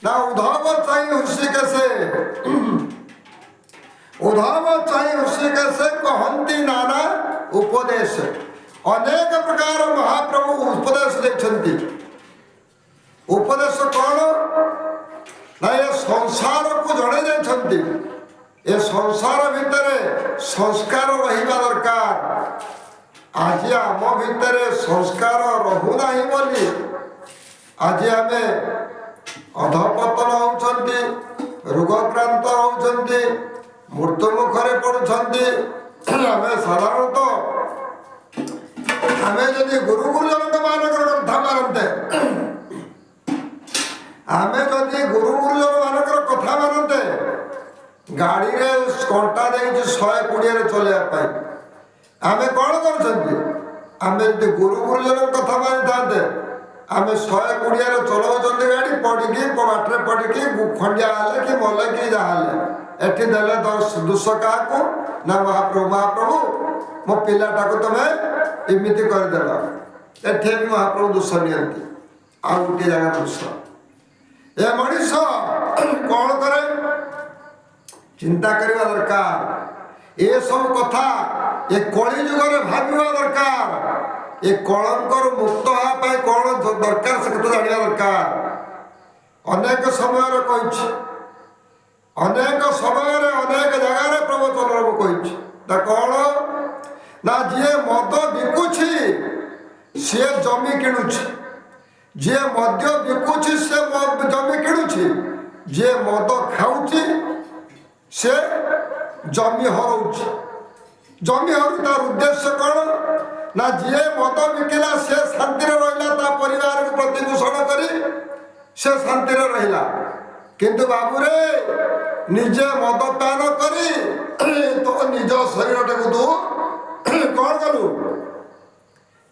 ନା ଉଦ୍ଧବ ଚାହିଁ ହୃଷିକେଶ ଉଦ୍ଧବ ଚାହିଁ ହୃଷିକେଶ କହନ୍ତି ନାନା ଉପଦେଶ। ଅନେକ ପ୍ରକାର ମହାପ୍ରଭୁ ଉପଦେଶ ଦେଇଛନ୍ତି। ଉପଦେଶ କ'ଣ ନା ଏ ସଂସାରକୁ ଜଣେଇ ଦେଇଛନ୍ତି ଏ ସଂସାର ଭିତରେ ସଂସ୍କାର ରହିବା ଦରକାର। ଆଜି ଆମ ଭିତରେ ସଂସ୍କାର ରହୁନାହିଁ ବୋଲି ଆଜି ଆମେ ଅଧପତନ ହେଉଛନ୍ତି, ରୋଗକ୍ରାନ୍ତ ହେଉଛନ୍ତି, ମୃତ୍ୟୁ ମୁଖରେ ପଡ଼ୁଛନ୍ତି। ଆମେ ସାଧାରଣତଃ ଆମେ ଯଦି ଗୁରୁ ଗୁରୁଜନଙ୍କ ମାନଙ୍କର କଥା ମାନନ୍ତେ, ଆମେ ଯଦି ଗୁରୁ ଗୁରୁଜନ ମାନଙ୍କର କଥା ମାନନ୍ତେ, ଗାଡ଼ିରେ କଣ୍ଟା ଦେଇଛି 120ରେ ଚଲେଇବା ପାଇଁ, ଆମେ କ'ଣ କରୁଛନ୍ତି? ଆମେ ଯଦି ଗୁରୁ ଗୁରୁଜନଙ୍କ କଥା ମାନିଥାନ୍ତେ, ଆମେ 120ରେ ଚଲାଉଛନ୍ତି ଗାଡ଼ି, ପଡ଼ିକି ବାଟରେ ପଡ଼ିକି ଖଣ୍ଡିଆ ହେଲେ କି ମଲେ କି ଯାହା ହେଲେ ଏଠି ଦେଲେ ଦୋଷ କାହାକୁ ନା ମହାପ୍ରଭୁ। ମହାପ୍ରଭୁ ମୋ ପିଲାଟାକୁ ତମେ ଏମିତି କରିଦେଲ, ଏଠି ବି ମହାପ୍ରଭୁ ଦୋଷ ନିଅନ୍ତି। ଆଉ ଗୋଟିଏ ଜାଗାର ଦୋଷ ଏ ମଣିଷ କ'ଣ କରେ ଚିନ୍ତା କରିବା ଦରକାର। ଏସବୁ କଥା ଏ କଳି ଯୁଗରେ ଭାବିବା ଦରକାର। ଏ କଳଙ୍କରୁ ମୁକ୍ତ ହେବା ପାଇଁ କ'ଣ ଦରକାର ସେ କଥା ଜାଣିବା ଦରକାର। ଅନେକ ସମୟରେ କହିଛି, ଅନେକ ସମୟରେ ଅନେକ ଜାଗାରେ ପ୍ରବଚନରେ ମୁଁ କହିଛି ତା କ'ଣ ନା ଯିଏ ମଦ ବିକୁଛି ସିଏ ଜମି କିଣୁଛି, ଯିଏ ମଦ୍ୟ ବିକୁଛି ସେ ଜମି କିଣୁଛି, ଯିଏ ମଦ ଖାଉଛି ସେ ଜମି ହରଉଛି। ଜମି ହରୁ ତାର ଉଦ୍ଦେଶ୍ୟ କ'ଣ ନା ଯିଏ ମଦ ବିକିଲା ସେ ଶାନ୍ତିରେ ରହିଲା, ତା ପରିବାରକୁ ପ୍ରତିପୋଷଣ କରି ସେ ଶାନ୍ତିରେ ରହିଲା। କିନ୍ତୁ ବାବୁରେ ନିଜେ ମଦ ପାନ କରି ତୋ ନିଜ ଶରୀରଟାକୁ ତୁ କ'ଣ କଲୁ?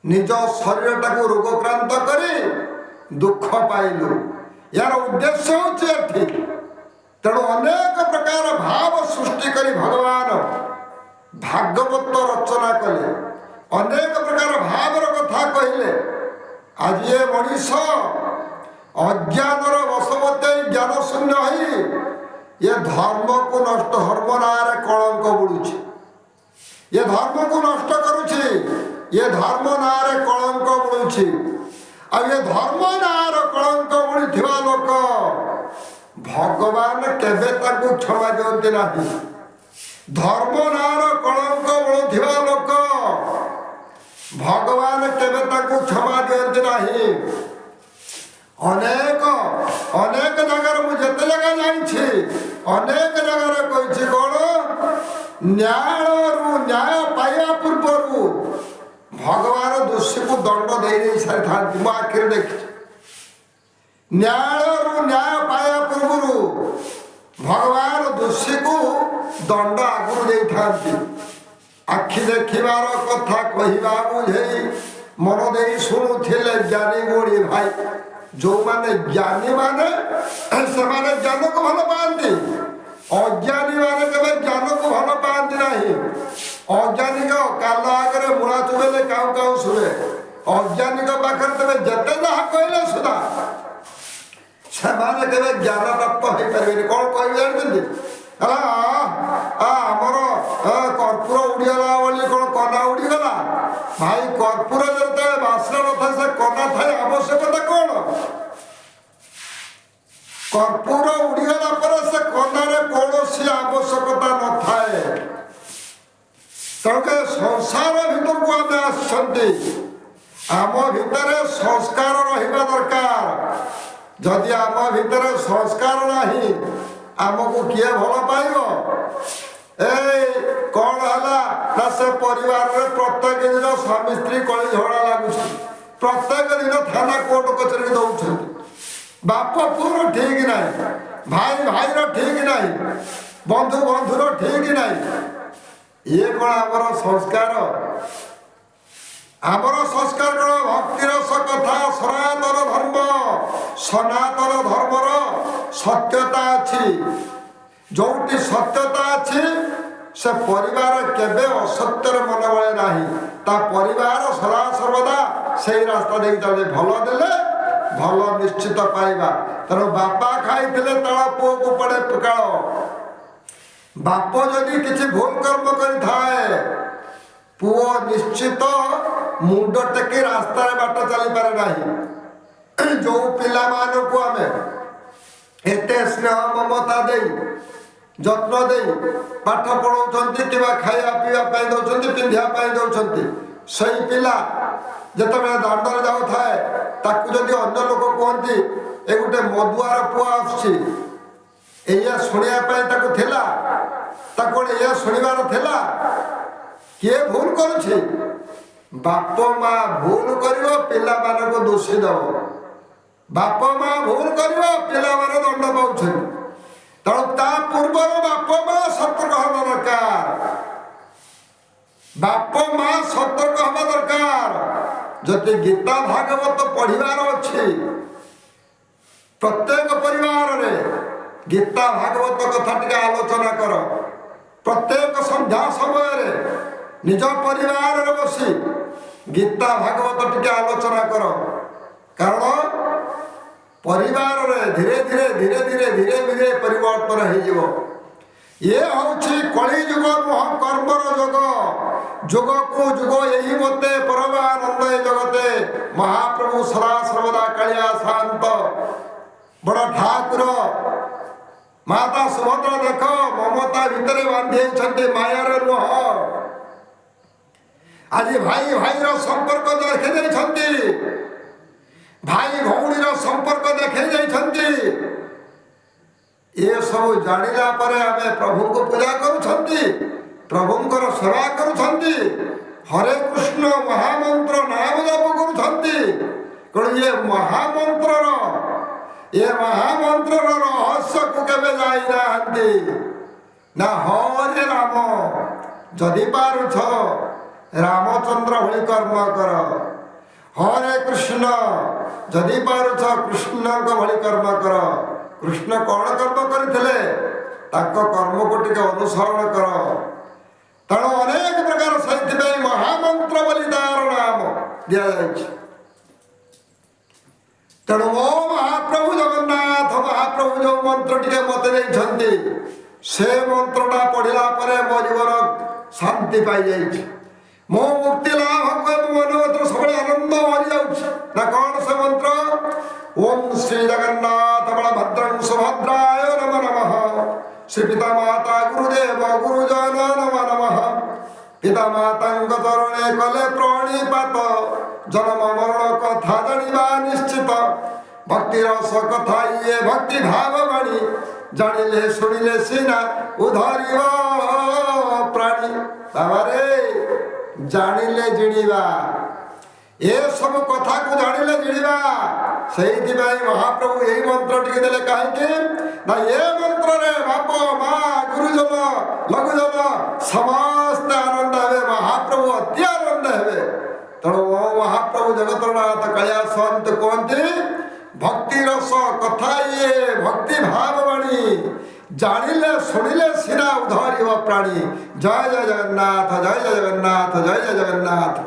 ନିଜ ଶରୀରଟାକୁ ରୋଗକ୍ରାନ୍ତ କରି ଦୁଃଖ ପାଇଲୁ। ଏହାର ଉଦ୍ଦେଶ୍ୟ ହେଉଛି ଏଠି। ତେଣୁ ଅନେକ ପ୍ରକାର ଭାବ ସୃଷ୍ଟି କରି ଭଗବାନ ଭାଗବତ ରଚନା କଲେ, ଅନେକ ପ୍ରକାର ଭାବର କଥା କହିଲେ। ଆଜି ଏ ମଣିଷ ଅଜ୍ଞାନର ବଶବର୍ତ୍ତୀ ଜ୍ଞାନ ଶୂନ୍ୟ ହୋଇ ଏ ଧର୍ମକୁ ନଷ୍ଟ, ଧର୍ମ ନାଁରେ କଳଙ୍କ ବୁଡ଼ୁଛି, ଏ ଧର୍ମକୁ ନଷ୍ଟ କରୁଛି, ଏ ଧର୍ମ ନାଁରେ କଳଙ୍କ ବୁଡ଼ୁଛି। ଆଉ ଏ ଧର୍ମ ନାଁର କଳଙ୍କ ବୁଡ଼ିଥିବା ଲୋକ ଭଗବାନ କେବେ ତାଙ୍କୁ କ୍ଷମା ଦିଅନ୍ତି ନାହିଁ। ଧର୍ମ ନାଁର କଳଙ୍କ ବୁଡ଼ୁଥିବା ଲୋକ ଭଗବାନ କେବେ ତାଙ୍କୁ କ୍ଷମା ଦିଅନ୍ତି ନାହିଁ। ଅନେକ ଅନେକ ଜାଗାରେ ମୁଁ ଯେତେ ଜାଗା ଯାଇଛି ଅନେକ ଜାଗାରେ କହିଛି କ'ଣ ନ୍ୟାୟରୁ ନ୍ୟାୟ ପାଇବା ପୂର୍ବରୁ ଭଗବାନ ଦୋଷୀକୁ ଦଣ୍ଡ ଦେଇ ସାରିଥାନ୍ତି। ମୋ ଆଖିରେ ଦେଖିଛି। ନ୍ୟାୟରୁ ନ୍ୟାୟ ପାଇବା ପୂର୍ବରୁ ଭଗବାନ ଦୋଷୀକୁ ଦଣ୍ଡ ଆଗରୁ ଦେଇଥାନ୍ତି। ଆଖି ଦେଖିବାର କଥା କହିବା ବୁଝେଇ ମନ ଦେଇ ଶୁଣୁଥିଲେ ଜ୍ଞାନୀ ଗୁଣୀ ଭାଇ। ଯେଉଁମାନେ ଜ୍ଞାନୀ ମାନେ ସେମାନେ ଜ୍ଞାନକୁ ଭଲ ପାଆନ୍ତି, ଅଜ୍ଞାନୀ ମାନେ କେବେ ଜ୍ଞାନକୁ ଭଲ ପାଆନ୍ତି ନାହିଁ। ଅଜ୍ଞାନୀଙ୍କ କାନ ଆଗରେ ମୂଳା ଚୁବେଇଲେ କାଉ କାଉ ଶୁଣେ। ଅଜ୍ଞାନୀଙ୍କ ପାଖରେ ତେବେ ଯେତେ ଯାହା କହିଲେ ସୁଧା ସେମାନେ କେବେ ଜ୍ଞାନ ପ୍ରାପ୍ତ ହେଇପାରିବେନି। କ'ଣ କହିବେ ଜାଣିଛନ୍ତି? ଆମର କର୍ପୂର ଉଡ଼ିଗଲା ବୋଲି କ'ଣ କନା ଉଡ଼ିଗଲା? ଭାଇ କର୍ପୂର ଯେତେବେଳେ ବାସ୍ନା ନଥାଏ ସେ କନା ଥାଏ ଆବଶ୍ୟକତା କ'ଣ? କର୍ପୂର ଉଡ଼ିଗଲା ପରେ ସେ କନାରେ କୌଣସି ଆବଶ୍ୟକତା ନଥାଏ। ତେଣୁ ସଂସାର ଭିତରକୁ ଆମେ ଆସିଛନ୍ତି, ଆମ ଭିତରେ ସଂସ୍କାର ରହିବା ଦରକାର। ଯଦି ଆମ ଭିତରେ ସଂସ୍କାର ନାହିଁ ଆମକୁ କିଏ ଭଲ ପାଇବ? ଏଇ କ'ଣ ହେଲା ନା ସେ ପରିବାରରେ ପ୍ରତ୍ୟେକ ଦିନ ସ୍ୱାମୀ ସ୍ତ୍ରୀ କଳି ଝଗଡ଼ା ଲାଗୁଛି, ପ୍ରତ୍ୟେକ ଦିନ ଥାନା କୋର୍ଟ କଚେରୀକି ଦେଉଛନ୍ତି। ବାପ ପୁଅର ଠିକ୍ ନାହିଁ, ଭାଇ ଭାଇର ଠିକ୍ ନାହିଁ, ବନ୍ଧୁ ବନ୍ଧୁର ଠିକ୍ ନାହିଁ। ଇଏ କ'ଣ ଆମର ସଂସ୍କାର? ଆମର ସଂସ୍କାର କ'ଣ? ଭକ୍ତିରସ କଥା, ସନାତନ ଧର୍ମ। ସନାତନ ଧର୍ମର ସତ୍ୟତା ଅଛି। ଯେଉଁଠି ସତ୍ୟତା ଅଛି ସେ ପରିବାର କେବେ ଅସତ୍ୟରେ ମନ ବଳେ ନାହିଁ। ତା ପରିବାର ସଦା ସର୍ବଦା ସେଇ ରାସ୍ତା ଦେଇ ଚାଲେ। ଭଲ ଦେଲେ ଭଲ ନିଶ୍ଚିତ ପାଇବା, ତେଣୁ ବାପା ଖାଇଥିଲେ ତାଳ ପୁଅକୁ ପଡ଼େ ପକାଳ। ବାପ ଯଦି କିଛି ଭୁଲ କର୍ମ କରିଥାଏ ପୁଅ ନିଶ୍ଚିତ ମୁଣ୍ଡ ଟେକି ରାସ୍ତାରେ ବାଟ ଚାଲିପାରେ ନାହିଁ। ଯେଉଁ ପିଲାମାନଙ୍କୁ ଆମେ ଏତେ ସ୍ନେହ ମମତା ଦେଇ ଯତ୍ନ ଦେଇ ପାଠ ପଢ଼ାଉଛନ୍ତି କିମ୍ବା ଖାଇବା ପିଇବା ପାଇଁ ଦେଉଛନ୍ତି, ପିନ୍ଧିବା ପାଇଁ ଦେଉଛନ୍ତି, ସେଇ ପିଲା ଯେତେବେଳେ ଦାଣ୍ଡରେ ଯାଉଥାଏ ତାକୁ ଯଦି ଅନ୍ୟ ଲୋକ କୁହନ୍ତି ଏ ଗୋଟେ ମଦୁଆର ପୁଅ ଆସୁଛି, ଏଇଆ ଶୁଣିବା ପାଇଁ ତାକୁ ଥିଲା, ତାକୁ ଏଇଆ ଶୁଣିବାର ଥିଲା। କିଏ ଭୁଲ କରୁଛି? ବାପ ମା ଭୁଲ କରିବ, ପିଲାମାନଙ୍କୁ ଦୋଷୀ ଦେବ। ବାପ ମା ଭୁଲ କରିବ, ପିଲାମାନେ ଦଣ୍ଡ ପାଉଛନ୍ତି। ତେଣୁ ତା ପୂର୍ବରୁ ବାପ ମା ସତର୍କ ହେବା ଦରକାର। ବାପ ମା ସତର୍କ ହେବା ଦରକାର। ଯଦି ଗୀତା ଭାଗବତ ପଢ଼ିବାର ଅଛି, ପ୍ରତ୍ୟେକ ପରିବାରରେ ଗୀତା ଭାଗବତ କଥା ଟିକେ ଆଲୋଚନା କର। ପ୍ରତ୍ୟେକ ସନ୍ଧ୍ୟା ସମୟରେ ନିଜ ପରିବାରରେ ବସି ଗୀତା ଭାଗବତ ଟିକେ ଆଲୋଚନା କର। କାରଣ ପରିବାରରେ ଧୀରେ ଧୀରେ ଧୀରେ ଧୀରେ ଧୀରେ ଧୀରେ ପରିବର୍ତ୍ତନ ହେଇଯିବ। ଇଏ ହେଉଛି କଳି ଯୁଗ ନୁହଁ, କର୍ମର ଯୁଗ। ଯୁଗକୁ ଯୁଗ ଏହି ମତେ ପରମାନନ୍ଦ ଏ ଜଗତେ। ମହାପ୍ରଭୁ ସଦା ସର୍ବଦା କାଳିଆ ଶାନ୍ତ ବଡ଼ ଠାକୁର ମାତା ସୁଭଦ୍ରା ଦେଖ ମମତା ଭିତରେ ବାନ୍ଧି ହେଇଛନ୍ତି, ମାୟାରେ ନୁହଁ। ଆଜି ଭାଇ ଭାଇର ସମ୍ପର୍କ ଦେଖେଇ ଦେଇଛନ୍ତି, ଭାଇ ଭଉଣୀର ସମ୍ପର୍କ ଦେଖେଇ ଯାଇଛନ୍ତି। ଏସବୁ ଜାଣିଲା ପରେ ଆମେ ପ୍ରଭୁଙ୍କୁ ପୂଜା କରୁଛନ୍ତି, ପ୍ରଭୁଙ୍କର ସେବା କରୁଛନ୍ତି, ହରେ କୃଷ୍ଣ ମହାମନ୍ତ୍ର ନାମ ଜପ କରୁଛନ୍ତି। କଣ ଏ ମହାମନ୍ତ୍ରର ରହସ୍ୟକୁ କେବେ ଯାଇନାହାନ୍ତି ନା? ହରେ ରାମ, ଯଦି ପାରୁଛ ରାମଚନ୍ଦ୍ର ଭଳି କର୍ମ କର। ହରେ କୃଷ୍ଣ, ଯଦି ପାରୁଛ କୃଷ୍ଣଙ୍କ ଭଳି କର୍ମ କର। କୃଷ୍ଣ କ'ଣ କର୍ମ କରିଥିଲେ ତାଙ୍କ କର୍ମକୁ ଟିକେ ଅନୁସରଣ କର। ତେଣୁ ଅନେକ ପ୍ରକାର ସେଇଥିପାଇଁ ମହାମନ୍ତ୍ର ବୋଲି ତାର ନାମ ଦିଆଯାଇଛି। ତେଣୁ ମୋ ମହାପ୍ରଭୁ ଜଗନ୍ନାଥ ମହାପ୍ରଭୁ ଯେଉଁ ମନ୍ତ୍ର ଟିକେ ମତେ ଦେଇଛନ୍ତି, ସେ ମନ୍ତ୍ରଟା ପଢ଼ିଲା ପରେ ମୋ ଜୀବନ ଶାନ୍ତି ପାଇଯାଇଛି। ମୋ ମୁକ୍ତି ଲାଭ କରି ମନ ଭିତରେ ସବୁବେଳେ ଆନନ୍ଦ ମରିଯାଉଛି। ନା କ'ଣ ସେ ମନ୍ତ୍ର? ଓମ୍ ଶ୍ରୀ ଜଗନ୍ନାଥ ବଳଭଦ୍ରଂ ସୁଭଦ୍ରାୟ ନମ ନମଃ। ଶ୍ରୀ ପିତା ମାତା ଗୁରୁଦେବ ଗୁରୁଜନ ନମ ନମଃ। ପିତା ମାତାଙ୍କ ଚରଣେ କଲେ ପ୍ରଣିପାତ, ଜନ୍ମ ମରଣ କଥା ଜାଣିବା ନିଶ୍ଚିତ। ଭକ୍ତି ରସ କଥା ଇଏ ଭକ୍ତି ଭାବ ବାଣୀ, ଜାଣିଲେ ଶୁଣିଲେ ସିନା ଉଧରିବ ପ୍ରାଣୀ। ବାବାରେ ଜାଣିଲେ ଜିଣିବା, ଏସବୁ କଥାକୁ ଜାଣିଲେ ଜିଣିବା। ସେଇଥିପାଇଁ ମହାପ୍ରଭୁ ଏହି ମନ୍ତ୍ର ଟିକେ ଦେଲେ। କାହିଁକି ନା ଏ ମନ୍ତ୍ରରେ ବାପ ମା ଗୁରୁଜନ ଲଘୁଜନ ସମସ୍ତେ ଆନନ୍ଦ ହେବେ, ମହାପ୍ରଭୁ ଅତି ଆନନ୍ଦ ହେବେ। ତେଣୁ ଓ ମହାପ୍ରଭୁ ଜଗତର ନାଥ କାଳିଆ ସନ୍ତ କୁହନ୍ତି, ଭକ୍ତି ରସ କଥା ଇଏ ଭକ୍ତି ଭାବ ବାଣୀ, ଜାଣିଲେ ଶୁଣିଲେ ସିନା ଉଧରିବ ପ୍ରାଣୀ। ଜୟ ଜୟ ଜଗନ୍ନାଥ, ଜୟ ଜୟ ଜଗନ୍ନାଥ, ଜୟ ଜୟ ଜଗନ୍ନାଥ।